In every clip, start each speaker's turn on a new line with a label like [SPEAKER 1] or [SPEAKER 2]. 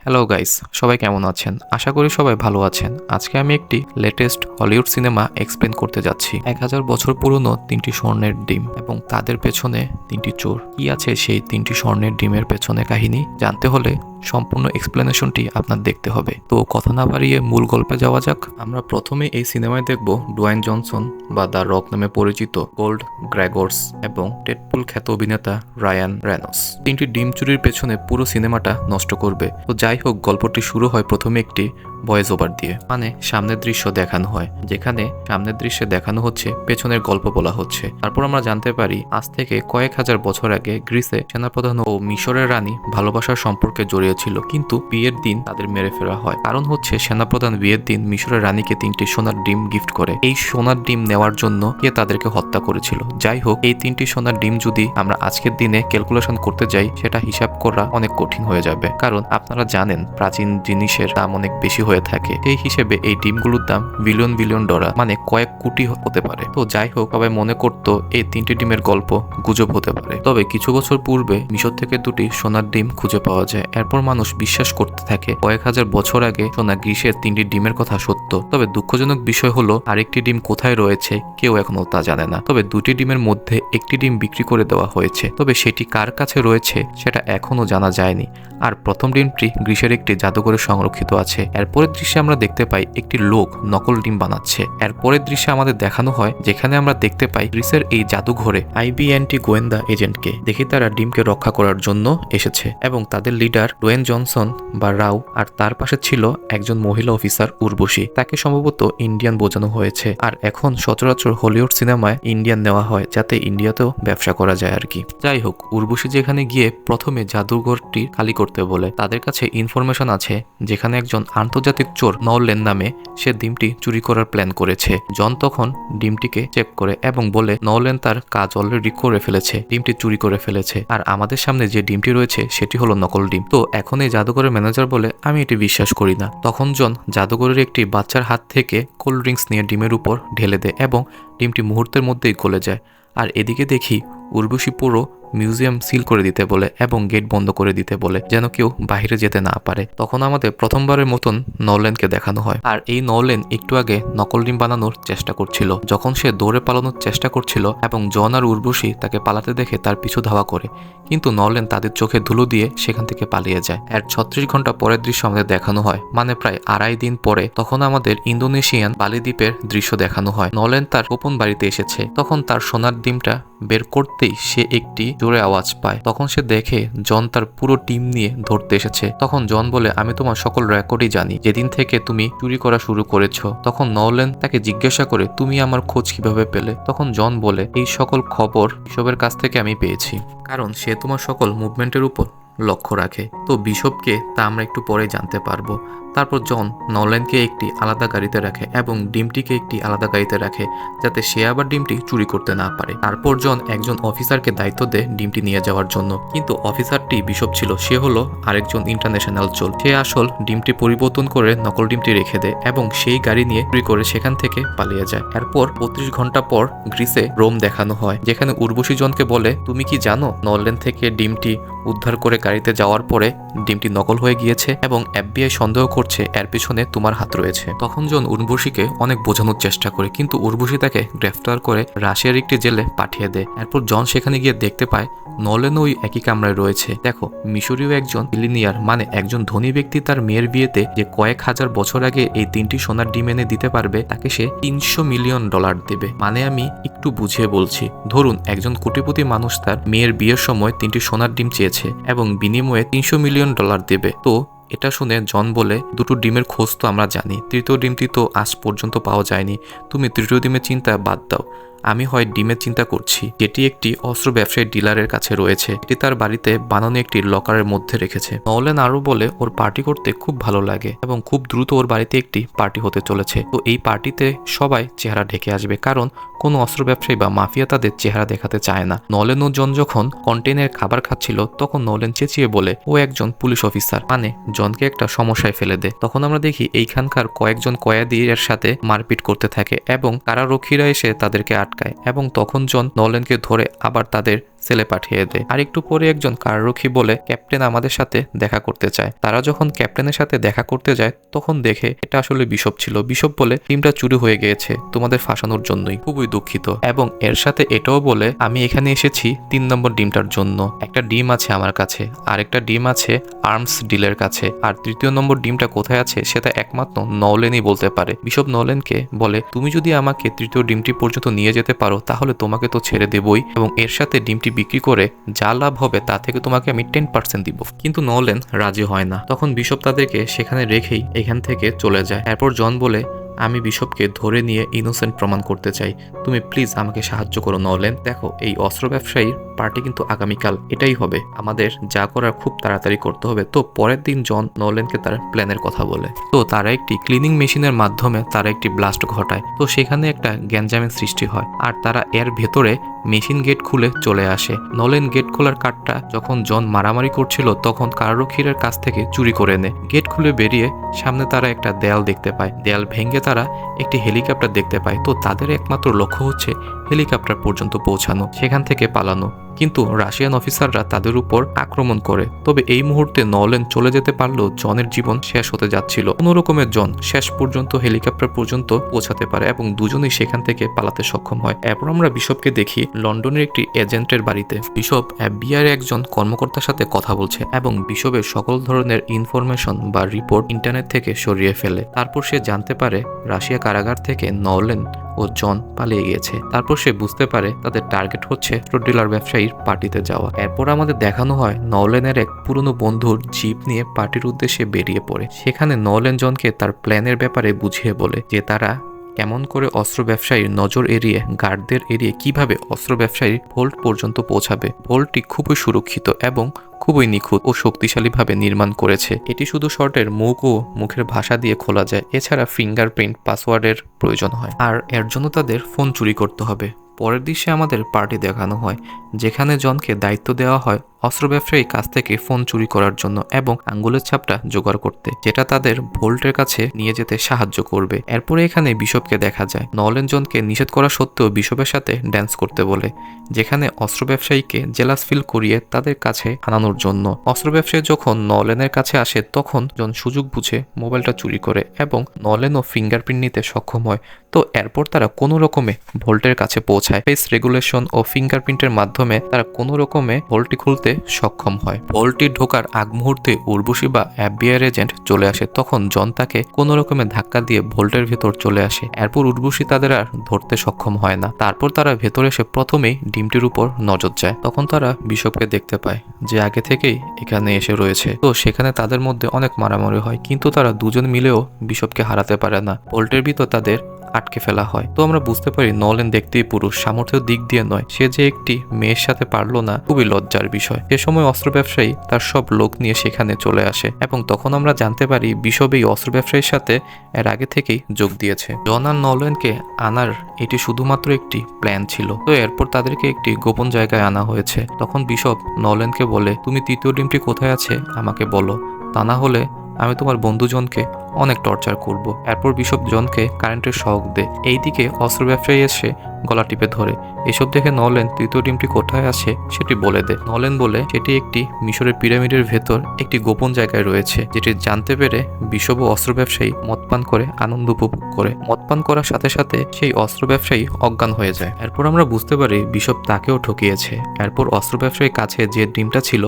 [SPEAKER 1] Hello guys, সবাই কেমন আছেন? আশা করি সবাই ভালো আছেন। আজকে আমি একটি লেটেস্ট হলিউড সিনেমা এক্সপ্লেন করতে যাচ্ছি। 1000 বছর পুরনো 3টি স্বর্ণের ডিম এবং তাদের পেছনে 3টি চোর। কি আছে সেই 3টি স্বর্ণের ডিমের পেছনে কাহিনী জানতে হলে সম্পূর্ণ এক্সপ্লেনেশনটি আপনার দেখতে হবে। তো কথা না বাড়িয়ে মূল গল্পে যাওয়া যাক। আমরা প্রথমে এই সিনেমায় দেখব ডুয়াইন জনসন বা দ্য রক নামে পরিচিত গোল্ড গ্র্যাগর্স এবং ডেডপুল খ্যাত অভিনেতা রায়ান রেনল্ডস 3টি ডিম চুরির পেছনে পুরো সিনেমাটা নষ্ট করবে। তো যাই হোক, গল্পটি শুরু হয় প্রথমে একটি ভয়েস ওভার দিয়ে, মানে সামনের দৃশ্য দেখানো হয়, যেখানে সামনের দৃশ্যে দেখানো হচ্ছে পেছনের গল্প বলা হচ্ছে। তারপর আমরা জানতে পারি আজ থেকে কয়েক হাজার বছর আগে গ্রিসে সেনাপ্রধান ও মিশরের রানী ভালোবাসার সম্পর্কে জড়িয়েছিল, কিন্তু বিয়ের দিন তাদের মেরে ফেলা হয়। কারণ হচ্ছে সেনাপ্রধান বিয়ের দিন মিশরের রানীকে 3টি সোনার ডিম গিফট করে। এই সোনার ডিম নেওয়ার জন্য কে তাদেরকে হত্যা করেছিল। যাই হোক, এই 3টি সোনার ডিম যদি আমরা আজকের দিনে ক্যালকুলেশন করতে যাই, সেটা হিসাব করা অনেক কঠিন হয়ে যাবে, কারণ আপনারা জানেন প্রাচীন জিনিসের দাম অনেক বেশি হয়ে থাকে। সেই হিসেবে এই ডিমগুলোর দাম বিলিয়ন বিলিয়ন ডলার, মানে কয়েক কোটি হতে পারে। তো যাই হোক, সবাই মনে করতো এই 3টি ডিমের গল্প গুজব হতে পারে। তবে কিছু বছর পূর্বে মিশর থেকে 2টি সোনার ডিম খুঁজে পাওয়া যায়। এরপর মানুষ বিশ্বাস করতে থাকে কয়েক হাজার বছর আগে সোনা গ্রিসের 3টি ডিমের কথা সত্য। তবে দুঃখজনক বিষয় হলো আরেকটি ডিম কোথায় রয়েছে কেউ এখনো তা জানে না। তবে 2টি ডিমের মধ্যে একটি ডিম বিক্রি করে দেওয়া হয়েছে, তবে সেটি কার কাছে রয়েছে সেটা এখনো জানা যায়নি। আর প্রথম ডিমটি গ্রিসের একটি জাদুঘরে সংরক্ষিত আছে। এরপরের দৃশ্যে আমরা দেখতে পাই একটি লোক নকল ডিম বানাচ্ছে। এরপরের দৃশ্যে আমাদের দেখানো হয় যেখানে আমরা দেখতে পাই গ্রিসের এই জাদুঘরে আইবিএনটি গোয়েন্দা এজেন্টকে দেখি তারা ডিমকে রক্ষা করার জন্য এসেছে এবং তাদের লিডার ডোয়েন জনসন বা রাও, আর তার পাশে ছিল একজন মহিলা অফিসার উর্বশী। তাকে সম্ভবত ইন্ডিয়ান বোঝানো হয়েছে। আর এখন সচরাচর হলিউড সিনেমায় ইন্ডিয়ান নেওয়া হয় যাতে ইন্ডিয়াতেও ব্যবসা করা যায় আর কি। যাই হোক, উর্বশী যেখানে গিয়ে প্রথমে জাদুঘরটি খালি করতে বলে, তাদের কাছে ইনফরমেশন আছে যেখানে একজন আন্তর্জাতিক চোর নওলেন নামে সে ডিমটি চুরি করার প্ল্যান করেছে। জন তখন ডিমটিকে চেক করে এবং বলে নওলেন তার কাজ অলরেডি করে ফেলেছে, ডিমটি চুরি করে ফেলেছে, আর আমাদের সামনে যে ডিমটি রয়েছে সেটি হলো নকল ডিম। তো এখন এই জাদুঘরের ম্যানেজার বলে আমি এটি বিশ্বাস করি না। তখন জন জাদুঘরের একটি বাচ্চার হাত থেকে কোল্ড ড্রিঙ্কস নিয়ে ডিমের উপর ঢেলে দেয় এবং ডিমটি মুহূর্তের মধ্যেই গলে যায়। আর এদিকে দেখি উর্বশী পুরো মিউজিয়াম সিল করে দিতে বলে এবং গেট বন্ধ করে দিতে বলে যেন কেউ বাইরে যেতে না পারে। তখন আমাদের প্রথমবারের মতন নওলেনকে দেখানো হয়। আর এই নওলেন একটু আগে নকল ডিম বানানোর চেষ্টা করছিল। যখন সে দৌড়ে পালানোর চেষ্টা করছিল এবং জন আর উর্বশী তাকে পালাতে দেখে তার পিছু ধাওয়া করে, কিন্তু নওলেন তাদের চোখে ধুলো দিয়ে সেখান থেকে পালিয়ে যায়। এর 36 ঘন্টা পরের দৃশ্য আমাদের দেখানো হয়, মানে প্রায় 2.5 দিন পরে। তখন আমাদের ইন্দোনেশিয়ান বালি দ্বীপের দৃশ্য দেখানো হয়। নওলেন তার গোপন বাড়িতে এসেছে। তখন তার সোনার ডিমটা বের করতেই সে একটি জোরে আওয়াজ পায়। তখন সে দেখে জন তার পুরো টিম নিয়ে ধরতে এসেছে। তখন জন বলে আমি তোমার সকল রেকর্ডই জানি, যেদিন থেকে তুমি চুরি করা শুরু করেছো। তখন নওলেন তাকে জিজ্ঞাসা করে তুমি আমার খোঁজ কিভাবে পেলে। তখন জন বলে এই সকল খবর বিশপের কাছ থেকে আমি পেয়েছি, কারণ সে তোমার সকল মুভমেন্টের উপর লক্ষ্য রাখে। তো বিশপকে তা আমরা একটু পরে জানতে পারবো। তারপর জন নওলেনকে একটি আলাদা গাড়িতে রাখে এবং ডিমটিকে একটি আলাদা গাড়িতে রাখে যাতে সে আবার ডিমটি চুরি করতে না পারে। তারপর জন একজন অফিসারকে দায়িত্ব দেয় ডিমটি নিয়ে যাওয়ার জন্য, কিন্তু অফিসারটি বিশপ ছিল, সে হলো আরেকজন ইন্টারন্যাশনাল চোর। সে আসল ডিমটি পরিবর্তন করে নকল ডিমটি রেখে দেয় এবং সেই গাড়ি নিয়ে চুরি করে সেখান থেকে পালিয়ে যায়। এরপর 32 ঘন্টা পর গ্রিসে রোম দেখানো হয়, যেখানে উর্বশী জনকে বলে তুমি কি জানো নওলেন থেকে ডিমটি উদ্ধার করে গাড়িতে যাওয়ার পরে ডিমটি নকল হয়ে গিয়েছে এবং এফবিআই সন্দেহ করছে এর পিছনে তোমার হাত রয়েছে। তখন জন উর্বশীকে অনেক বোঝানোর চেষ্টা করে, কিন্তু উর্বশী তাকে গ্রেফতার করে রাশিয়ার একটি জেলে পাঠিয়ে দেয়। এরপর জন সেখানে গিয়ে দেখতে পায় নওলেন ওই একই কামরায় রয়েছে। দেখো, মিশরীয় একজন বিলিনিয়ার, মানে একজন ধনী ব্যক্তি তার মেয়ের বিয়েতে যে কয়েক হাজার বছর আগে এই 3টি সোনার ডিম এনে দিতে পারবে তাকে সে $300 মিলিয়ন দেবে। মানে আমি একটু বুঝিয়ে বলছি, ধরুন একজন কোটিপতি মানুষ তার মেয়ের বিয়ের সময় 3টি সোনার ডিম চেয়েছে এবং বিনিময়ে $300 মিলিয়ন দেবে। তো এটা শুনে জন বলে 2টো ডিমের খোঁজ তো আমরা জানি, 3য় ডিমটি তো আজ পর্যন্ত পাওয়া যায়নি, তুমি 3য় ডিমের চিন্তা বাদ দাও, আমি হয় ডিমের চিন্তা করছি, যেটি একটি অস্ত্র ব্যবসায়ী ডিলারের কাছে রয়েছে, এটি তার বাড়িতে বানানো একটি লকারের মধ্যে রেখেছে। নওলেন আরো বলে ওর পার্টি করতে খুব ভালো লাগে এবং খুব দ্রুত ওর বাড়িতে একটি পার্টি হতে চলেছে। তো এই পার্টিতে সবাই চেহারা ঢেকে আসবে, কারণ কোনো অস্ত্র ব্যবসায়ী বা মাফিয়া তাদের চেহারা দেখাতে চায় না। নওলেন ও জন যখন কন্টেইনের খাবার খাচ্ছিল তখন নওলেন চেঁচিয়ে বলে ও একজন পুলিশ অফিসার, মানে জনকে একটা সমস্যায় ফেলে দেয়। তখন আমরা দেখি এইখানকার কয়েকজন কয়েদির সাথে মারপিট করতে থাকে এবং কারারক্ষীরা এসে তাদেরকে আটকায় এবং তখন জন নওলেনকে ধরে আবার তাদের সেলে পাঠিয়ে দেয়। আর একটু পরে একজন কারারক্ষী বলে ক্যাপ্টেন আমাদের সাথে দেখা করতে চায়। তারা যখন ক্যাপ্টেনের সাথে দেখা করতে যায় তখন দেখে এটা আসলে বিশপ ছিল। বিশপ বলে টিমটা চুরি হয়ে গিয়েছে তোমাদের ফাঁসানোর জন্যই, খুবই দুঃখিত। এবং এর সাথে এটাও বলে আমি এখানে এসেছি 3 নম্বর ডিমটার জন্য। একটা ডিম আছে আমার কাছে, আর একটা ডিম আছে আর্মস ডিলের কাছে, আর 3য় নম্বর ডিমটা কোথায় আছে সেটা একমাত্র নওলেনই বলতে পারে। বিশপ নওলেনকে বলে তুমি যদি আমাকে 3য় ডিমটি পর্যন্ত নিয়ে যেতে পারো তাহলে তোমাকে তো ছেড়ে দেবই, এবং এর সাথে ডিমটি বিক্রি করে যা লাভ হবে তা থেকে তোমাকে আমি 10% দিব। কিন্তু নওলেন রাজি হয় না। তখন বিশপ তাদেরকে সেখানে রেখেই এখান থেকে চলে যায়। এরপর জন বলে আমি বিশপকে ধরে নিয়ে ইনোসেন্ট প্রমাণ করতে চাই, তুমি প্লিজ আমাকে সাহায্য করো নওলেন। দেখো এই অস্ত্র ব্যবসায়ীর পার্টি কিন্তু আগামীকাল, এটাই হবে, আমাদের যা করার খুব তাড়াতাড়ি করতে হবে। তো পরের দিন জন নওলেনকে তার প্ল্যানের কথা বলে। তো তারা একটি ক্লিনিং মেশিনের মাধ্যমে তারা একটি ব্লাস্ট ঘটায়। তো সেখানে একটা গ্যাঞ্জামের সৃষ্টি হয়, আর তারা এর ভেতরে মেশিন গেট খুলে চলে আসে। নলেন গেট খোলার কাঠটা যখন জন মারামারি করছিল তখন কারারক্ষীর কাছ থেকে চুরি করে নেয়। গেট খুলে বেরিয়ে সামনে তারা একটা দেয়াল দেখতে পায়। দেয়াল ভেঙে তারা একটি হেলিকপ্টার দেখতে পায়। তো তাদের একমাত্র লক্ষ্য হচ্ছে হেলিকপ্টার পর্যন্ত পৌঁছানো, সেখান থেকে পালানো। কিন্তু রাশিয়ান অফিসাররা তাদের উপর আক্রমণ করে। তবে এই মুহূর্তে নলেন চলে যেতে পারলেও জনের জীবন শেষ হতে যাচ্ছিল। কোনো রকমের জন শেষ পর্যন্ত হেলিকপ্টার পর্যন্ত পৌঁছাতে পারে এবং দুজনেই সেখান থেকে পালাতে সক্ষম হয়। এরপর আমরা বিশপকে দেখি লন্ডনের একটি এজেন্টের বাড়িতে। বিশপ এফবিআই একজন কর্মকর্তার সাথে কথা বলছে এবং বিশপের সকল ধরনের ইনফরমেশন বা রিপোর্ট ইন্টারনেট থেকে সরিয়ে ফেলে। তারপর সে জানতে পারে রাশিয়া কারাগার থেকে নলেন ও জন পালিয়ে গিয়েছে। তারপর সে বুঝতে পারে তাদের টার্গেট হচ্ছে ডিলার ব্যবসায়ীর পার্টিতে যাওয়া। এরপর আমাদের দেখানো হয় নলেনের এক পুরনো বন্ধুর জিপ নিয়ে পার্টির উদ্দেশ্যে বেরিয়ে পড়ে। সেখানে নলেন জনকে তার প্ল্যানের ব্যাপারে বুঝিয়ে বলে যে তারা কেমন করে অস্ত্র ব্যবসায়ীর নজর এড়িয়ে গার্ডদের এড়িয়ে কিভাবে অস্ত্র ব্যবসায়ীর ভোল্ট পর্যন্ত পৌঁছাবে। ভোল্টটি খুবই সুরক্ষিত এবং খুবই নিখুঁত ও শক্তিশালীভাবে নির্মাণ করেছে। এটি শুধু শর্টের মুখ ও মুখের ভাষা দিয়ে খোলা যায়, এছাড়া ফিঙ্গারপ্রিন্ট পাসওয়ার্ডের প্রয়োজন হয়, আর এর জন্য তাদের ফোন চুরি করতে হবে। পরের দৃশ্যে আমাদের পার্টি দেখানো হয় যেখানে জনকে দায়িত্ব দেওয়া হয় অস্ত্র ব্যবসায়ীর কাছ থেকে ফোন চুরি করার জন্য এবং আঙ্গুলের ছাপটা জোগাড় করতে, যেটা তাদের ভোল্টের কাছে নিয়ে যেতে সাহায্য করবে। এরপরে এখানে বিশপকে দেখা যায় নলেন জনকে নিষেধ করা সত্ত্বেও বিশপের সাথে ড্যান্স করতে বলে, যেখানে অস্ত্র ব্যবসায়ীকে জেলাস ফিল করিয়ে তাদের কাছে আনানোর জন্য। অস্ত্র ব্যবসায়ী যখন নলেনের কাছে আসে তখন জন সুযোগ বুঝে মোবাইলটা চুরি করে এবং নলেনও ফিঙ্গারপ্রিন্ট নিতে সক্ষম হয়। তো এরপর তারা কোনো রকমে ভোল্টের কাছে পৌঁছায়। ফেস রেগুলেশন ও ফিঙ্গারপ্রিন্টের মাধ্যমে তারা কোনো রকমে ভোল্টটি খুলতে সক্ষম হয়। ভোল্টটি ঢোকার আগ মুহূর্তে উর্বশী বা এফবিআই এজেন্ট চলে আসে। তখন জন তাকে কোনো রকমে ধাক্কা দিয়ে ভোল্টের ভেতর চলে আসে। এরপর উর্বশী তাদের আর ধরতে সক্ষম হয় না। তারপর তারা ভেতরে এসে প্রথমেই ডিমটির উপর নজর যায়। তখন তারা বিশপকে দেখতে পায় যে আগে থেকেই এখানে এসে রয়েছে। তো সেখানে তাদের মধ্যে অনেক মারামারি হয়, কিন্তু তারা দুজন মিলেও বিশপকে হারাতে পারে না। ভোল্টের ভিতর তাদের আটকে ফেলা হয়। তো আমরা বুঝতে পারি নলেন দেখতেই পুরুষ, সামর্থ্যের দিক দিয়ে নয়। সে যে একটি মেয়ের সাথে পারলো না খুবই লজ্জার বিষয়। সে সময় অস্ত্র ব্যবসায়ী তার সব লোক নিয়ে সেখানে চলে আসে এবং তখন আমরা জানতে পারি বিশপ এই অস্ত্র ব্যবসায়ীর সাথে এর আগে থেকেই যোগ দিয়েছে। জন আর নলেনকে আনার এটি শুধুমাত্র একটি প্ল্যান ছিল। তো এরপর তাদেরকে একটি গোপন জায়গায় আনা হয়েছে। তখন বিশপ নলেনকে বলে তুমি 3য় ডিমটি কোথায় আছে আমাকে বলো, তা না হলে আমি তোমার বন্ধু জনকে অনেক টর্চার করব। এরপর বিশপ জনকে কারেন্টের শক দেয়। এইদিকে অস্ত্র ব্যবসায়ী এসে গলা টিপে ধরে। এসব দেখে নলেন 3য় ডিমটি কোথায় আছে সেটি বলে দেয়। নলেন বলে সেটি একটি মিশরের পিরামিডের ভেতর একটি গোপন জায়গায় রয়েছে, যেটি জানতে পেরে বিশপ ও অস্ত্র ব্যবসায়ী মদপান করে আনন্দ উপভোগ করে। মদপান করার সাথে সাথে সেই অস্ত্র ব্যবসায়ী অজ্ঞান হয়ে যায়। এরপর আমরা বুঝতে পারি বিশপ তাকেও ঠকিয়েছে। এরপর অস্ত্র ব্যবসায়ীর কাছে যে ডিমটা ছিল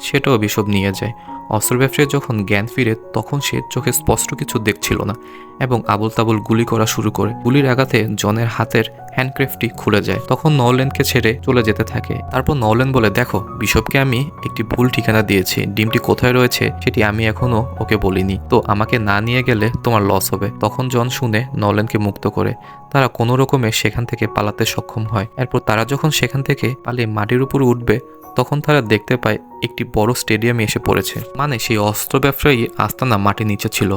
[SPEAKER 1] সেটাও বিশপ নিয়ে যায়। অস্ত্র ব্যবসায়ী যখন জ্ঞান ফিরে তখন সে চোখে স্পষ্ট কিছু দেখছিল না এবং আবল তাবল গুলি করা শুরু করে। গুলির আঘাতে জনের হাতের হ্যান্ডক্রেফটটি খুলে যায়। তখন নলেনকে ছেড়ে চলে যেতে থাকে। তারপর নলেন বলে দেখো বিশপকে আমি একটি ভুল ঠিকানা দিয়েছি, ডিমটি কোথায় রয়েছে সেটি আমি এখনো ওকে বলিনি, তো আমাকে না নিয়ে গেলে তোমার লস হবে। তখন জন শুনে নলেনকে মুক্ত করে তারা কোনো রকমে সেখান থেকে পালাতে সক্ষম হয়। এরপর তারা যখন সেখান থেকে পালিয়ে মাটির উপর উঠবে তখন তারা দেখতে পায় একটি বড় স্টেডিয়ামে এসে পড়েছে, মানে সেই অস্ত্র ব্যবসায়ী আস্তানা মাটির নিচে ছিল।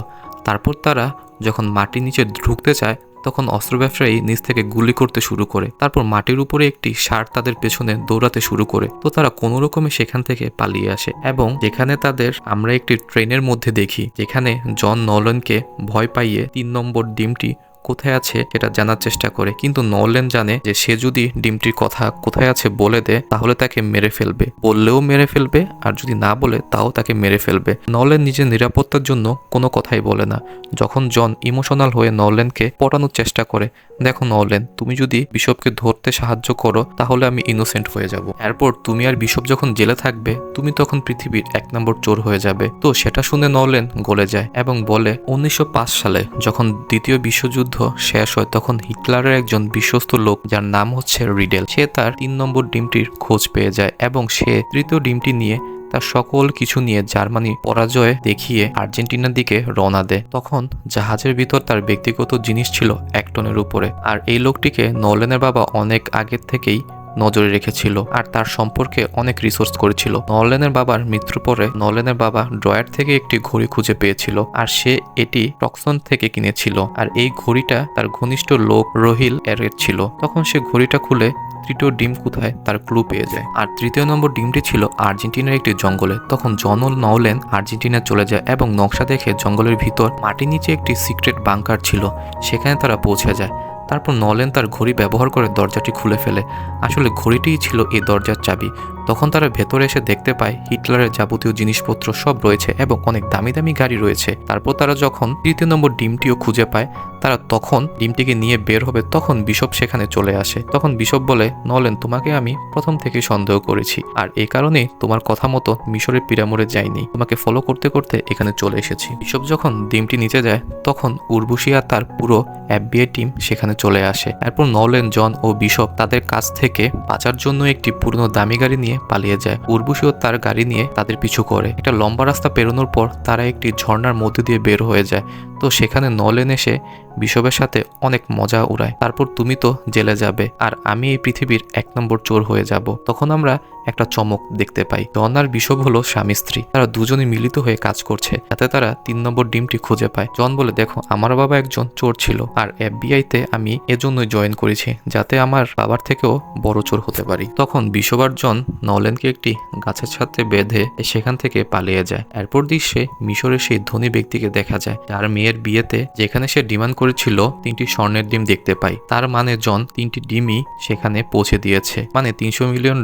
[SPEAKER 1] তারপর তারা যখন মাটির নিচে ঢুকতে চায় তখন অস্ত্র ব্যবসায়ী নিচ থেকে গুলি করতে শুরু করে। তারপর মাটির উপরে একটি ষাঁড় তাদের পেছনে দৌড়াতে শুরু করে। তো তারা কোনো রকমে সেখান থেকে পালিয়ে আসে এবং যেখানে তাদের আমরা একটি ট্রেনের মধ্যে দেখি যেখানে জন নলেনকে ভয় পাইয়ে 3 নম্বর ডিমটি কোথায় আছে সেটা জানার চেষ্টা করে, কিন্তু নোল্যান জানে যে সে যদি ডিমটির কথা কোথায় আছে বলে দেয় তাহলে তাকে মেরে ফেলবে, বললেও মেরে ফেলবে, আর যদি না বলে তাও তাকে মেরে ফেলবে। নোল্যান নিজের নিরাপত্তার জন্য কোনো কথাই বলে না। যখন জন ইমোশনাল হয়ে নোল্যানকে পটানোর চেষ্টা করে, দেখো নোল্যান, তুমি যদি বিশপকে ধরতে সাহায্য করো তাহলে আমি ইনোসেন্ট হয়ে যাব, এরপর তুমি আর বিশপ যখন জেলে থাকবে তুমি তখন পৃথিবীর 1 নম্বর চোর হয়ে যাবে। তো সেটা শুনে নোল্যান গলে যায় এবং বলে 1905 সালে যখন দ্বিতীয় বিশ্বযুদ্ধ শেষ হয় তখন হিটলারের একজন বিশ্বস্ত লোক যার নাম হচ্ছে রিডেল, সে তার 3 নম্বর ডিমটির খোঁজ পেয়ে যায় এবং সে তৃতীয় ডিমটি নিয়ে তার সকল কিছু নিয়ে জার্মানি পরাজয় দেখিয়ে আর্জেন্টিনার দিকে রওনা দেয়। তখন জাহাজের ভিতর তার ব্যক্তিগত জিনিস ছিল 1 টনের উপরে, আর এই লোকটিকে নোল্যানের বাবা অনেক আগের থেকেই নজরে রেখেছিল আর তার সম্পর্কে অনেক রিসার্চ করেছিল। নোল্যানের বাবার মৃত্যুর পরে নোল্যানের বাবা ড্রয়ার থেকে একটি ঘড়ি খুঁজে পেয়েছিল আর সে এটি টক্সন থেকে কিনেছিল, আর এই ঘড়িটা তার ঘনিষ্ঠ লোক রহিল এর ছিল। তখন সে ঘড়িটা খুলে তৃতীয় ডিম কোথায় তার ক্লু পেয়ে যায়, আর তৃতীয় নম্বর ডিমটি ছিল আর্জেন্টিনার একটি জঙ্গলে। তখন জন ও নোল্যান আর্জেন্টিনা চলে যায় এবং নকশা দেখে জঙ্গলের ভিতর মাটির নিচে একটি সিক্রেট বাংকার ছিল, সেখানে তারা পৌঁছে যায়। তারপর নোল্যান তার ঘড়ি ব্যবহার করে দরজাটি খুলে ফেলে, আসলে ঘড়িটিই ছিল এই দরজার চাবি। তখন তারা ভেতরে এসে দেখতে পায় হিটলারের যাবতীয় জিনিসপত্র সব রয়েছে এবং অনেক দামি দামি গাড়ি রয়েছে। তারপর তারা যখন তৃতীয় নম্বর ডিমটিও খুঁজে পায়, তারা তখন ডিমটিকে নিয়ে বের হবে, তখন বিশপ সেখানে চলে আসে। তখন বিশপ বলে, নোল্যান, তোমাকে আমি প্রথম থেকে সন্দেহ করেছি, আর এই কারণেই তোমার কথা মতো মিশরের পিরামিডে যাইনি, তোমাকে ফলো করতে করতে এখানে চলে এসেছি। বিশপ যখন ডিমটি নিচে যায় তখন উর্বশী আর তার পুরো FBI টিম সেখানে চলে আসে। এরপর নোল্যান, জন ও বিশপ তাদের কাছ থেকে বাঁচার জন্য একটি পুরনো দামি গাড়ি নিয়ে পালিয়ে যায়। উর্বশীও তার গাড়ি নিয়ে তাদের পিছু করে। একটা লম্বা রাস্তা পেরোনোর পর তারা একটি ঝর্ণার মধ্যে দিয়ে বের হয়ে যায়। তো সেখানে নোল্যান এসে বিশপের সাথে অনেক মজা উড়ায়। তারপর তুমি তো জেলে যাবে আর আমি এই পৃথিবীর 1 নম্বর চোর হয়ে যাব। তখন আমরা একটা চমক দেখতে পাই, জন আর বিশপ হলো স্বামী স্ত্রী, তারা দুজনে মিলিত হয়ে কাজ করছে যাতে তারা 3 নম্বর ডিমটি খুঁজে পায়। জন বলে, দেখো, আমার বাবা একজন চোর ছিল আর FBI-তে আমি এজন্যই জয়েন করেছি যাতে আমার বাবার থেকেও বড় চোর হতে পারি। তখন বিশপ আর জন নোল্যানকে একটি গাছের সাথে বেঁধে সেখান থেকে পালিয়ে যায়। এরপর দৃশ্যে মিশরের সেই ধনী ব্যক্তিকে দেখা যায় যার মেয়ের বিয়েতে যেখানে সে ডিমান্ড করেছিল 3টি স্বর্ণের ডিম দেখতে পাই। তার মানে জন 3টি ডিমই সেখানে পৌঁছে দিয়েছে, মানে $300 মিলিয়ন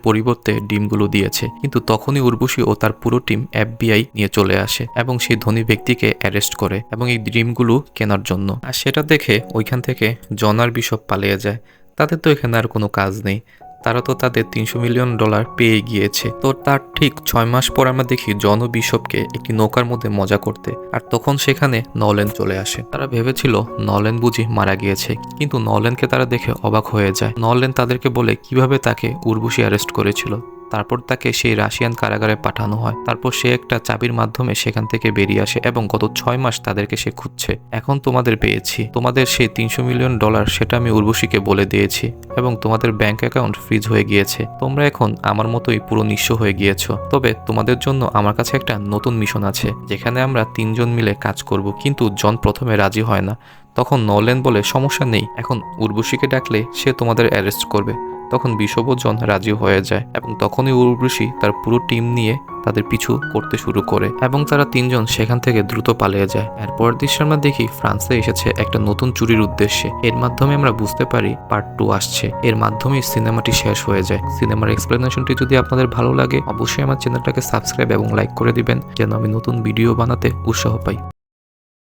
[SPEAKER 1] পরিবর্তে ডিমগুলো দিয়েছে। কিন্তু তখনই উর্বশী ও তার পুরো টিম FBI নিয়ে চলে আসে এবং সেই ধনী ব্যক্তিকে অ্যারেস্ট করে এবং এই ডিমগুলো কেনার জন্য। আর সেটা দেখে ওইখান থেকে জন আর বিশপ পালিয়ে যায়। তাদের তো এখানে আর কোনো কাজ নেই, তারা তো তাদের $300 মিলিয়ন পেয়ে গিয়েছে। তো তার ঠিক 6 মাস পর আমরা দেখি জন ও বিশপকে একটি নৌকার মধ্যে মজা করতে, আর তখন সেখানে নোল্যান চলে আসে। তারা ভেবেছিল নোল্যান বুঝি মারা গিয়েছে, কিন্তু নোল্যানকে তারা দেখে অবাক হয়ে যায়। নোল্যান তাদেরকে বলে কিভাবে তাকে উর্বশী অ্যারেস্ট করেছিল। তারপর তাকে সেই রাশিয়ান কারাগারে পাঠানো হয়। তারপর সে একটা চাবির মাধ্যমে সেখান থেকে বেরিয়ে আসে এবং গত 6 মাস তাদেরকে সে খুঁজছে। এখন তোমাদের পেয়েছি, তোমাদের সেই $300 মিলিয়ন সেটা আমি উর্বশীকে বলে দিয়েছি এবং তোমাদের ব্যাংক অ্যাকাউন্ট ফ্রিজ হয়ে গিয়েছে। তোমরা এখন আমার মতোই পুরো নিঃস্ব হয়ে গিয়েছো। তবে তোমাদের জন্য আমার কাছে একটা নতুন মিশন আছে যেখানে আমরা 3 জন মিলে কাজ করব। কিন্তু জন প্রথমে রাজি হয় না। তখন নোল্যান বলে, সমস্যা নেই, এখন উর্বশীকে ডাকলে সে তোমাদের অ্যারেস্ট করবে। তখন বিশপ ও জন রাজি হয়ে যায় এবং তখনই উর্বশী তার পুরো টিম নিয়ে তাদের পিছু করতে শুরু করে এবং তারা 3 জন সেখান থেকে দ্রুত পালিয়ে যায়। এরপর দৃশ্য আমরা দেখি ফ্রান্সে এসেছে একটা নতুন চুরির উদ্দেশ্যে। এর মাধ্যমে আমরা বুঝতে পারি পার্ট 2 আসছে। এর মাধ্যমে সিনেমাটি শেষ হয়ে যায়। সিনেমার এক্সপ্লেনেশনটি যদি আপনাদের ভালো লাগে অবশ্যই আমার চ্যানেলটাকে সাবস্ক্রাইব এবং লাইক করে দিবেন যেন আমি নতুন ভিডিও বানাতে উৎসাহ পাই।